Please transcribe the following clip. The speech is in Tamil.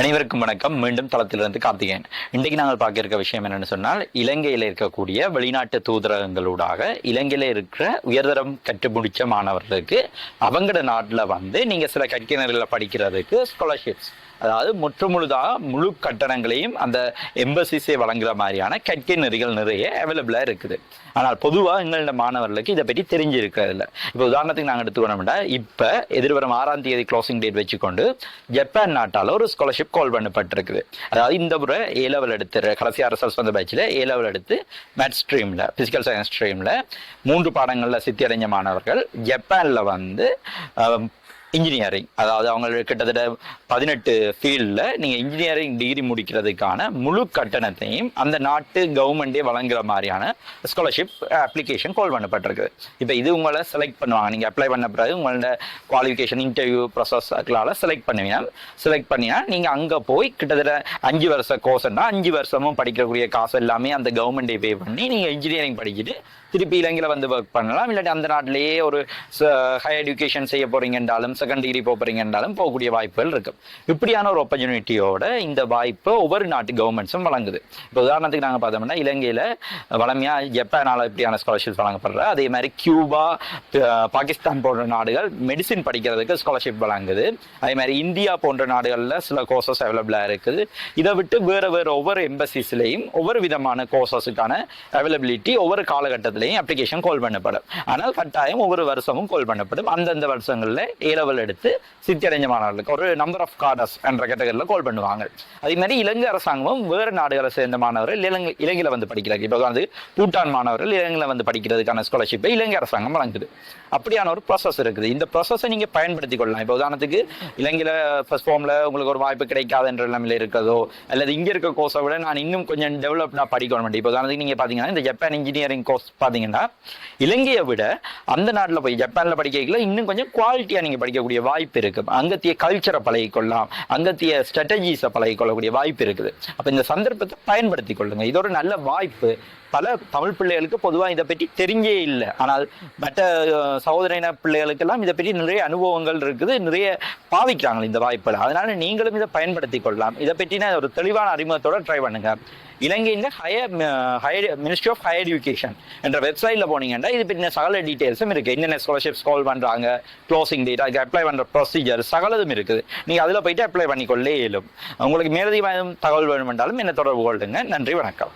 அனைவருக்கும் வணக்கம். மீண்டும் தளத்திலிருந்து கார்த்திகேயன். இன்றைக்கு நாங்கள் பார்க்க இருக்க விஷயம் என்னன்னு சொன்னால், இலங்கையில் இருக்கக்கூடிய வெளிநாட்டு தூதரகங்களூடாக இலங்கையில இருக்கிற உயர்தரம் கற்று முடிச்ச மாணவர்களுக்கு அவங்களோட நாட்டில் நீங்க சில கற்கையினர்களை படிக்கிறதுக்கு ஸ்காலர்ஷிப்ஸ், அதாவது முழு கட்டணங்களையும் அந்த எம்பசிஸே வழங்குற மாதிரியான கற்கை நெறிகள் நிறைய அவைலபிளா இருக்குது. ஆனால் பொதுவாக எங்களோட மாணவர்களுக்கு இதை பற்றி தெரிஞ்சிருக்கிறது இல்லை. இப்போ உதாரணத்துக்கு நாங்கள் எடுத்துக்கணும்னா, இப்போ எதிர்வரும் 6ஆம் தேதி க்ளோசிங் டேட் வச்சுக்கொண்டு ஜப்பான் நாட்டால் ஒரு ஸ்காலர்ஷிப் கால் பண்ணப்பட்டிருக்குது. அதாவது இந்த முறை A-level எடுத்து கடைசியாக ரிசல்ட்ஸ் வந்த பேட்சில் A-level எடுத்து மேத்ஸ் ஸ்ட்ரீமில், பிசிக்கல் சயின்ஸ் ஸ்ட்ரீமில் 3 பாடங்களில் சித்தி அடைஞ்ச மாணவர்கள் ஜப்பானில் இன்ஜினியரிங், அதாவது அவங்களுக்கு கிட்டத்தட்ட 18 ஃபீல்டில் நீங்கள் இன்ஜினியரிங் டிகிரி முடிக்கிறதுக்கான முழு கட்டணத்தையும் அந்த நாட்டு கவர்மெண்டே வழங்குற மாதிரியான ஸ்காலர்ஷிப் அப்ளிகேஷன் கால் பண்ணப்பட்டிருக்கு. இப்போ இது உங்களை செலக்ட் பண்ணுவாங்க. நீங்கள் அப்ளை பண்ண பிறகு உங்களோட குவாலிஃபிகேஷன் இன்டர்வியூ ப்ராசஸ்களால் செலக்ட் பண்ணினா நீங்கள் அங்கே போய் கிட்டத்தட்ட 5 வருஷ கோர்ஸ்னா 5 வருஷமும் படிக்கக்கூடிய காசு எல்லாமே அந்த கவர்மெண்டே பே பண்ணி நீங்கள் இன்ஜினியரிங் படிச்சுட்டு திருப்பி இலங்கையில் ஒர்க் பண்ணலாம். இல்லாட்டி அந்த நாட்டிலேயே ஒரு ஹையர் எஜுகேஷன் செய்ய போறீங்கன்றாலும், செகண்ட் டிகிரி போறீங்கன்றாலும் போகக்கூடிய வாய்ப்புகள் இருக்கு. இப்படியான ஒரு ஆப்பர்ச்சுனிட்டியோட இந்த வாய்ப்பை ஒவ்வொரு நாட்டு கவர்மெண்ட்ஸும் வழங்குது. இப்போ உதாரணத்துக்கு நாங்கள் பார்த்தோம்னா, இலங்கையில் வளமையா ஜப்பானால் இப்படியான ஸ்காலர்ஷிப் வழங்கப்படுற, அதே மாதிரி கியூபா, பாகிஸ்தான் போன்ற நாடுகள் மெடிசின் படிக்கிறதுக்கு ஸ்காலர்ஷிப் வழங்குது. அதே மாதிரி இந்தியா போன்ற நாடுகளில் சில கோர்சஸ் அவைலபிளாக இருக்குது. இதை விட்டு வேறு ஒவ்வொரு எம்பசிஸ்லையும் ஒவ்வொரு விதமான கோர்சஸுக்கான அவைலபிலிட்டி ஒவ்வொரு காலகட்டத்தில் அப்ளிகேஷன் கால் பண்ணப்படும். ஆனால் கட்டாயம் ஒவ்வொரு வருஷமும் கால் பண்ணப்படும். அந்தந்த வருஷங்களில் A-level எடுத்து சித்தி அடைஞ்ச மாணவர்களுக்கு ஒரு நம்பர் ஆஃப் கார்டர்ஸ் என்ற கேட்டகரியில் கால் பண்ணுவாங்க. அதே மாதிரி இலங்கை அரசாங்கமும் வேறு நாடுகளை சேர்ந்த மாணவர்கள் இலங்கையில் படிக்கிறாங்க. இப்போ வந்து பூட்டான் மாணவர்கள் இலங்கையில் படிக்கிறதுக்கான ஸ்காலர்ஷிப்பை இலங்கை அரசாங்கம் வழங்குது. அப்படியான ஒரு ப்ராசஸ் இருக்குது. இந்த ப்ராசஸை நீங்கள் பயன்படுத்திக் கொள்ளலாம். இப்போ உதாரணத்துக்கு இலங்கையில் ஃபர்ஸ்ட் ஃபார்மில் உங்களுக்கு ஒரு வாய்ப்பு கிடைக்காத என்ற நிலைமையில் இருக்கிறதோ, அல்லது இங்கே இருக்க கோர்ஸை விட நான் இன்னும் கொஞ்சம் டெவலப்டாக படிக்கணும். இப்போ உதாரணத்துக்கு நீங்கள் பார்த்தீங்கன்னா, இந்த ஜப்பான் இன்ஜினியரிங் கோர்ஸ் பார்த்தீங்கன்னா, இலங்கையை விட அந்த நாட்டில் போய் ஜப்பானில் படிக்கல இன்னும் கொஞ்சம் குவாலிட்டியாக நீங்கள் படிக்கக்கூடிய வாய்ப்பு இருக்குது. அங்கத்திய கல்ச்சரை பழகிக்கொள்ளலாம், அங்கத்திய ஸ்ட்ராட்டஜிஸை பழகிக்கொள்ளக்கூடிய வாய்ப்பு இருக்குது. அப்போ இந்த சந்தர்ப்பத்தை பயன்படுத்தி கொள்ளுங்க. இது ஒரு நல்ல வாய்ப்பு. பல தமிழ் பிள்ளைகளுக்கு பொதுவாக இதை பற்றி தெரிஞ்சே இல்லை. ஆனால் மற்ற சகோதரின பிள்ளைகளுக்கெல்லாம் இதை பற்றி நிறைய அனுபவங்கள் இருக்குது, நிறைய பாவிக்கிறாங்க இந்த வாய்ப்புகள். அதனால நீங்களும் இதை பயன்படுத்தி கொள்ளலாம். இதை பற்றின ஒரு தெளிவான அறிமுகத்தோட ட்ரை பண்ணுங்க. இலங்கையில் மினிஸ்ட்ரி ஆஃப் ஹையர் எஜுகேஷன் என்ற வெப்சைட்டில் போனீங்கன்னா இது பற்றின சகல டீட்டெயில்ஸும் இருக்குது. என்னென்ன ஸ்காலர்ஷிப்ஸ் கால் பண்ணுறாங்க, க்ளோசிங் டேட், அதுக்கு அப்ளை பண்ணுற ப்ரொசீஜர் சகலதும் இருக்குது. நீங்கள் அதில் போயிட்டு அப்ளை பண்ணிக்கொள்ளே இயலும். உங்களுக்கு மேலதிகமாக தகவல் வேணுமென்றாலும் என்ன தொடர்பு கொள்ளுங்க. நன்றி, வணக்கம்.